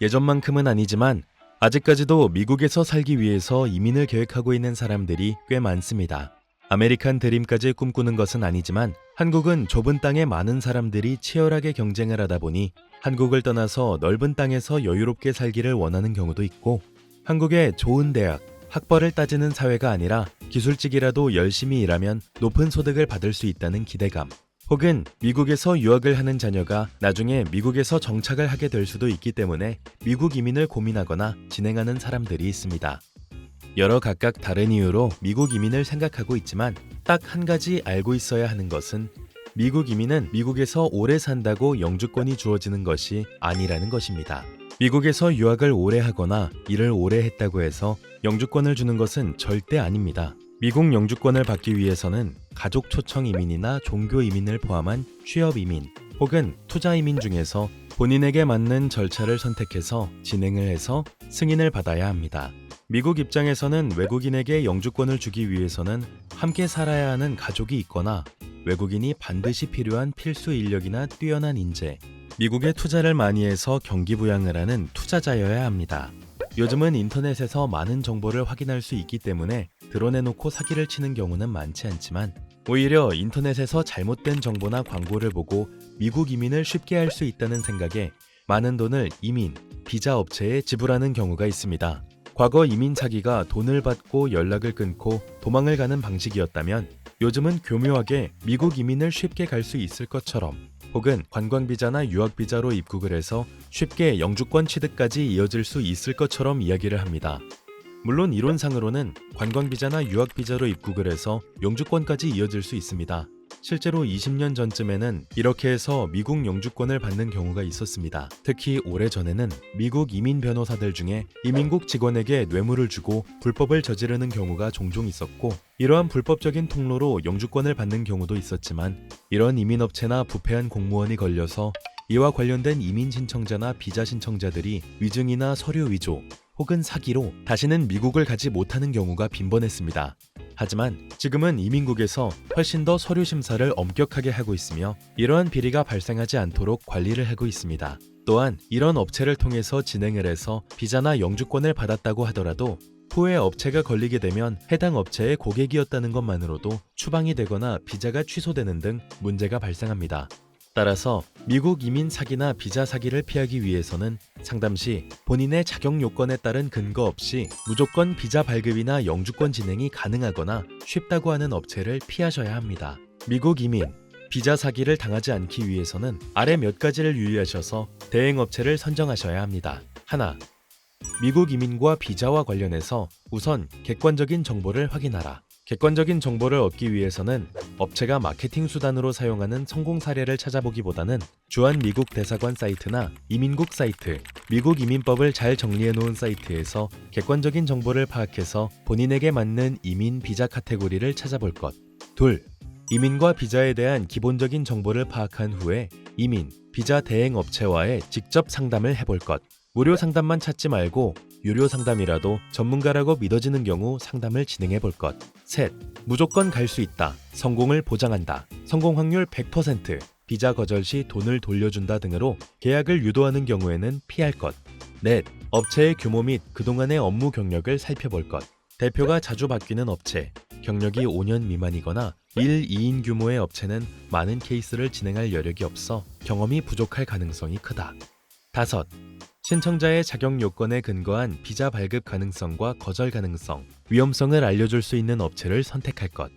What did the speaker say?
예전만큼은 아니지만 아직까지도 미국에서 살기 위해서 이민을 계획하고 있는 사람들이 꽤 많습니다. 아메리칸 드림까지 꿈꾸는 것은 아니지만 한국은 좁은 땅에 많은 사람들이 치열하게 경쟁을 하다 보니 한국을 떠나서 넓은 땅에서 여유롭게 살기를 원하는 경우도 있고, 한국의 좋은 대학, 학벌을 따지는 사회가 아니라 기술직이라도 열심히 일하면 높은 소득을 받을 수 있다는 기대감, 혹은 미국에서 유학을 하는 자녀가 나중에 미국에서 정착을 하게 될 수도 있기 때문에 미국 이민을 고민하거나 진행하는 사람들이 있습니다. 여러 각각 다른 이유로 미국 이민을 생각하고 있지만 딱 한 가지 알고 있어야 하는 것은 미국 이민은 미국에서 오래 산다고 영주권이 주어지는 것이 아니라는 것입니다. 미국에서 유학을 오래 하거나 일을 오래 했다고 해서 영주권을 주는 것은 절대 아닙니다. 미국 영주권을 받기 위해서는 가족 초청 이민이나 종교 이민을 포함한 취업 이민 혹은 투자 이민 중에서 본인에게 맞는 절차를 선택해서 진행을 해서 승인을 받아야 합니다. 미국 입장에서는 외국인에게 영주권을 주기 위해서는 함께 살아야 하는 가족이 있거나 외국인이 반드시 필요한 필수 인력이나 뛰어난 인재, 미국에 투자를 많이 해서 경기부양을 하는 투자자여야 합니다. 요즘은 인터넷에서 많은 정보를 확인할 수 있기 때문에 드러내놓고 사기를 치는 경우는 많지 않지만 오히려 인터넷에서 잘못된 정보나 광고를 보고 미국 이민을 쉽게 할 수 있다는 생각에 많은 돈을 이민, 비자 업체에 지불하는 경우가 있습니다. 과거 이민 사기가 돈을 받고 연락을 끊고 도망을 가는 방식이었다면 요즘은 교묘하게 미국 이민을 쉽게 갈 수 있을 것처럼, 혹은 관광비자나 유학비자로 입국을 해서 쉽게 영주권 취득까지 이어질 수 있을 것처럼 이야기를 합니다. 물론 이론상으로는 관광비자나 유학비자로 입국을 해서 영주권까지 이어질 수 있습니다. 실제로 20년 전쯤에는 이렇게 해서 미국 영주권을 받는 경우가 있었습니다. 특히 오래전에는 미국 이민 변호사들 중에 이민국 직원에게 뇌물을 주고 불법을 저지르는 경우가 종종 있었고, 이러한 불법적인 통로로 영주권을 받는 경우도 있었지만 이런 이민업체나 부패한 공무원이 걸려서 이와 관련된 이민 신청자나 비자 신청자들이 위증이나 서류 위조 혹은 사기로 다시는 미국을 가지 못하는 경우가 빈번했습니다. 하지만 지금은 이민국에서 훨씬 더 서류 심사를 엄격하게 하고 있으며 이러한 비리가 발생하지 않도록 관리를 하고 있습니다. 또한 이런 업체를 통해서 진행을 해서 비자나 영주권을 받았다고 하더라도 후에 업체가 걸리게 되면 해당 업체의 고객이었다는 것만으로도 추방이 되거나 비자가 취소되는 등 문제가 발생합니다. 따라서 미국 이민 사기나 비자 사기를 피하기 위해서는 상담시 본인의 자격 요건에 따른 근거 없이 무조건 비자 발급이나 영주권 진행이 가능하거나 쉽다고 하는 업체를 피하셔야 합니다. 미국 이민, 비자 사기를 당하지 않기 위해서는 아래 몇 가지를 유의하셔서 대행 업체를 선정하셔야 합니다. 하나, 미국 이민과 비자와 관련해서 우선 객관적인 정보를 확인하라. 객관적인 정보를 얻기 위해서는 업체가 마케팅 수단으로 사용하는 성공 사례를 찾아보기보다는 주한 미국 대사관 사이트나 이민국 사이트, 미국 이민법을 잘 정리해 놓은 사이트에서 객관적인 정보를 파악해서 본인에게 맞는 이민 비자 카테고리를 찾아볼 것. 둘, 이민과 비자에 대한 기본적인 정보를 파악한 후에 이민, 비자 대행 업체와의 직접 상담을 해볼 것. 무료 상담만 찾지 말고 유료 상담이라도 전문가라고 믿어지는 경우 상담을 진행해 볼 것. 셋, 무조건 갈 수 있다. 성공을 보장한다. 성공 확률 100%, 비자 거절 시 돈을 돌려준다 등으로 계약을 유도하는 경우에는 피할 것. 넷, 업체의 규모 및 그동안의 업무 경력을 살펴볼 것. 대표가 자주 바뀌는 업체, 경력이 5년 미만이거나 1, 2인 규모의 업체는 많은 케이스를 진행할 여력이 없어 경험이 부족할 가능성이 크다. 다섯, 신청자의 자격 요건에 근거한 비자 발급 가능성과 거절 가능성, 위험성을 알려줄 수 있는 업체를 선택할 것.